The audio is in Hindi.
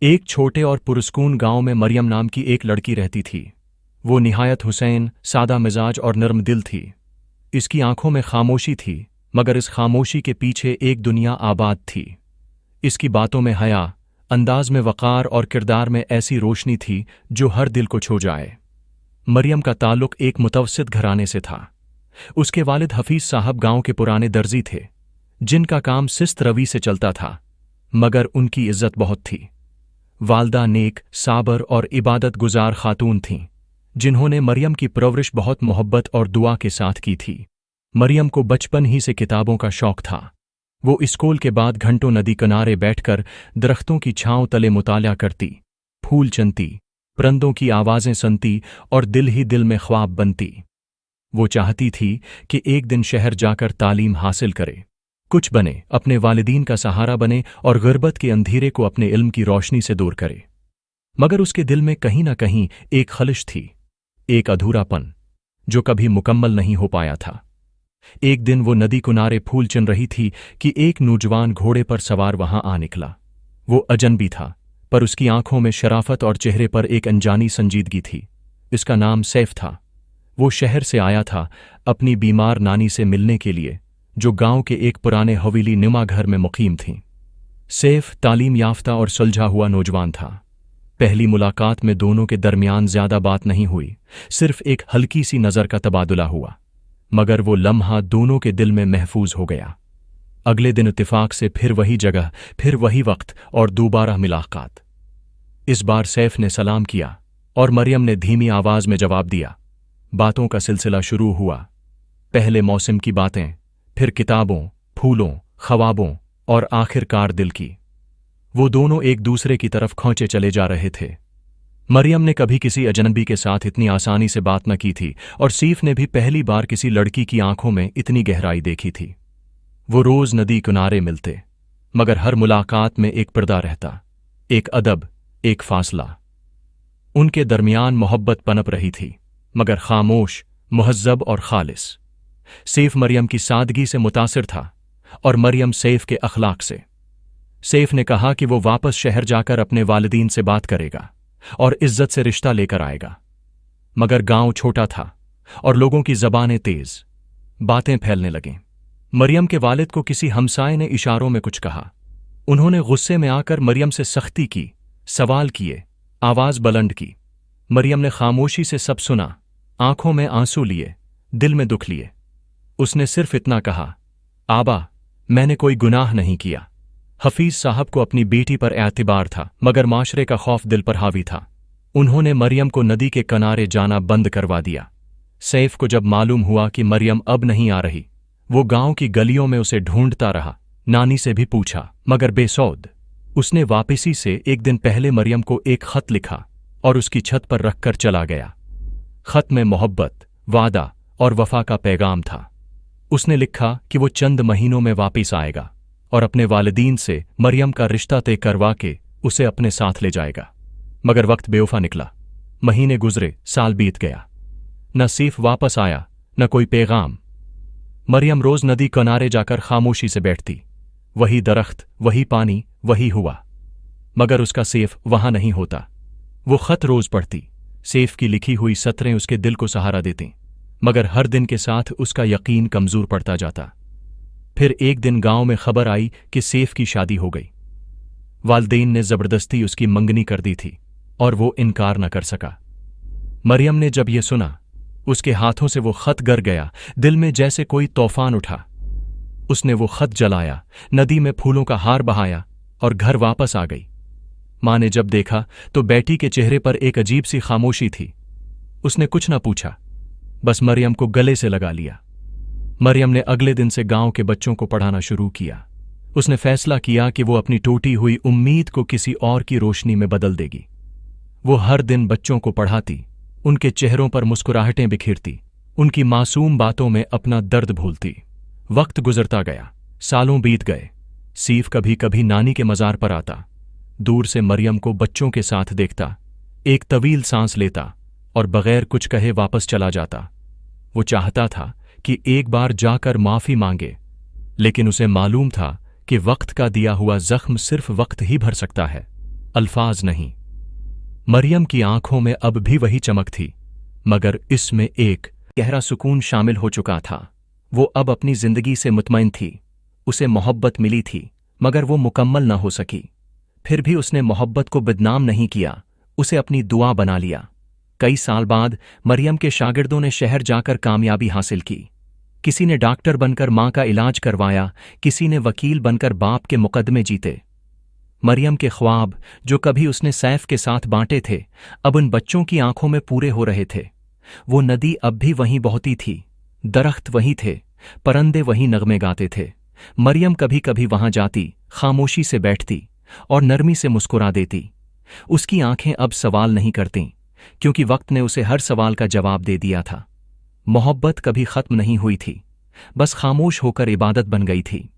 एक छोटे और पुरस्कून गांव में मरियम नाम की एक लड़की रहती थी। वो निहायत हुसैन, सादा मिजाज और नर्म दिल थी। इसकी आंखों में खामोशी थी, मगर इस खामोशी के पीछे एक दुनिया आबाद थी। इसकी बातों में हया, अंदाज में वक़ार और किरदार में ऐसी रोशनी थी जो हर दिल को छू जाए। मरियम का ताल्लुक एक मुतवस्सित घराने से था। उसके वालिद हफीज साहब गांव के पुराने दर्जी थे, जिनका काम सिस्त रवि से चलता था, मगर उनकी इज्जत बहुत थी। वालदा नेक, साबर और इबादत गुजार खातून थीं, जिन्होंने मरियम की परवरिश बहुत मोहब्बत और दुआ के साथ की थी। मरियम को बचपन ही से किताबों का शौक था। वो स्कूल के बाद घंटों नदी किनारे बैठकर दरख्तों की छांव तले मुताला करती, फूल चनती, परिंदों की आवाज़ें सुनती और दिल ही दिल में ख्वाब बनती। वो चाहती थी कि एक दिन शहर जाकर तालीम हासिल करे, कुछ बने, अपने वालिदीन का सहारा बने और गुर्बत के अंधेरे को अपने इल्म की रोशनी से दूर करे। मगर उसके दिल में कहीं ना कहीं एक खलिश थी, एक अधूरापन जो कभी मुकम्मल नहीं हो पाया था। एक दिन वो नदी किनारे फूल चुन रही थी कि एक नौजवान घोड़े पर सवार वहां आ निकला। वो अजनबी था, पर उसकी आंखों में शराफत और चेहरे पर एक अनजानी संजीदगी थी। इसका नाम सैफ था। वो शहर से आया था अपनी बीमार नानी से मिलने के लिए, जो गांव के एक पुराने हवेली नुमा घर में मुकीम थीं। सैफ तालीम याफ्ता और सुलझा हुआ नौजवान था। पहली मुलाकात में दोनों के दरमियान ज्यादा बात नहीं हुई, सिर्फ एक हल्की सी नज़र का तबादुला हुआ, मगर वो लम्हा दोनों के दिल में महफूज हो गया। अगले दिन इत्तेफाक से फिर वही जगह, फिर वही वक्त और दोबारा मुलाकात। इस बार सैफ ने सलाम किया और मरियम ने धीमी आवाज में जवाब दिया। बातों का सिलसिला शुरू हुआ। पहले मौसम की बातें, फिर किताबों, फूलों, ख्वाबों और आखिरकार दिल की। वो दोनों एक दूसरे की तरफ खौंचे चले जा रहे थे। मरियम ने कभी किसी अजनबी के साथ इतनी आसानी से बात न की थी, और सैफ ने भी पहली बार किसी लड़की की आंखों में इतनी गहराई देखी थी। वो रोज नदी किनारे मिलते, मगर हर मुलाकात में एक पर्दा रहता, एक अदब, एक फासला। उनके दरमियान मोहब्बत पनप रही थी, मगर खामोश, मुहज्जब और खालिस। सैफ मरियम की सादगी से मुतासिर था और मरियम सैफ के अखलाक से। सैफ ने कहा कि वो वापस शहर जाकर अपने वालिदीन से बात करेगा और इज्जत से रिश्ता लेकर आएगा। मगर गांव छोटा था और लोगों की जबानें तेज, बातें फैलने लगीं। मरियम के वालिद को किसी हमसाये ने इशारों में कुछ कहा। उन्होंने गुस्से में आकर मरियम से सख्ती की, सवाल किए, आवाज बुलंद की। मरियम ने खामोशी से सब सुना, आंखों में आंसू लिए, दिल में दुख लिए। उसने सिर्फ इतना कहा, आबा, मैंने कोई गुनाह नहीं किया। हफीज साहब को अपनी बेटी पर एतबार था, मगर माशरे का खौफ दिल पर हावी था। उन्होंने मरियम को नदी के किनारे जाना बंद करवा दिया। सैफ को जब मालूम हुआ कि मरियम अब नहीं आ रही, वो गांव की गलियों में उसे ढूंढता रहा। नानी से भी पूछा, मगर बेसौद। उसने वापसी से एक दिन पहले मरियम को एक खत लिखा और उसकी छत पर रखकर चला गया। खत में मोहब्बत, वादा और वफा का पैगाम था। उसने लिखा कि वो चंद महीनों में वापस आएगा और अपने वालिदीन से मरियम का रिश्ता तय करवा के उसे अपने साथ ले जाएगा। मगर वक्त बेवफा निकला। महीने गुजरे, साल बीत गया। न सैफ वापस आया, न कोई पैगाम। मरियम रोज नदी किनारे जाकर खामोशी से बैठती। वही दरख्त, वही पानी, वही हुआ, मगर उसका सैफ वहां नहीं होता। वो खत रोज पढ़ती। सैफ की लिखी हुई सतरें उसके दिल को सहारा देती, मगर हर दिन के साथ उसका यकीन कमजोर पड़ता जाता। फिर एक दिन गांव में खबर आई कि सैफ की शादी हो गई। वालिदैन ने जबरदस्ती उसकी मंगनी कर दी थी और वो इनकार न कर सका। मरियम ने जब ये सुना, उसके हाथों से वो खत गिर गया। दिल में जैसे कोई तूफान उठा। उसने वो खत जलाया, नदी में फूलों का हार बहाया और घर वापस आ गई। मां ने जब देखा तो बेटी के चेहरे पर एक अजीब सी खामोशी थी। उसने कुछ न पूछा, बस मरियम को गले से लगा लिया। मरियम ने अगले दिन से गांव के बच्चों को पढ़ाना शुरू किया। उसने फैसला किया कि वो अपनी टूटी हुई उम्मीद को किसी और की रोशनी में बदल देगी। वो हर दिन बच्चों को पढ़ाती, उनके चेहरों पर मुस्कुराहटें बिखेरती, उनकी मासूम बातों में अपना दर्द भूलती। वक्त गुजरता गया, सालों बीत गए। सैफ कभी कभी नानी के मज़ार पर आता, दूर से मरियम को बच्चों के साथ देखता, एक तवील सांस लेता और बगैर कुछ कहे वापस चला जाता। वो चाहता था कि एक बार जाकर माफी मांगे, लेकिन उसे मालूम था कि वक्त का दिया हुआ जख्म सिर्फ वक्त ही भर सकता है। अल्फाज नहीं। मरियम की आंखों में अब भी वही चमक थी, मगर इसमें एक गहरा सुकून शामिल हो चुका था। वो अब अपनी जिंदगी से मुतमईन थी। उसे मोहब्बत मिली थी, मगर वो मुकम्मल न हो सकी। फिर भी उसने मोहब्बत को बदनाम नहीं किया, उसे अपनी दुआ बना लिया। कई साल बाद मरियम के शागिर्दों ने शहर जाकर कामयाबी हासिल की। किसी ने डॉक्टर बनकर मां का इलाज करवाया, किसी ने वकील बनकर बाप के मुकदमे जीते। मरियम के ख्वाब, जो कभी उसने सैफ के साथ बांटे थे, अब उन बच्चों की आंखों में पूरे हो रहे थे। वो नदी अब भी वहीं बहती थी, दरख्त वहीं थे, परिंदे वहीं नगमे गाते थे। मरियम कभी कभी वहां जाती, खामोशी से बैठती और नरमी से मुस्कुरा देती। उसकी आंखें अब सवाल नहीं करतीं, क्योंकि वक्त ने उसे हर सवाल का जवाब दे दिया था। मोहब्बत कभी खत्म नहीं हुई थी, बस खामोश होकर इबादत बन गई थी।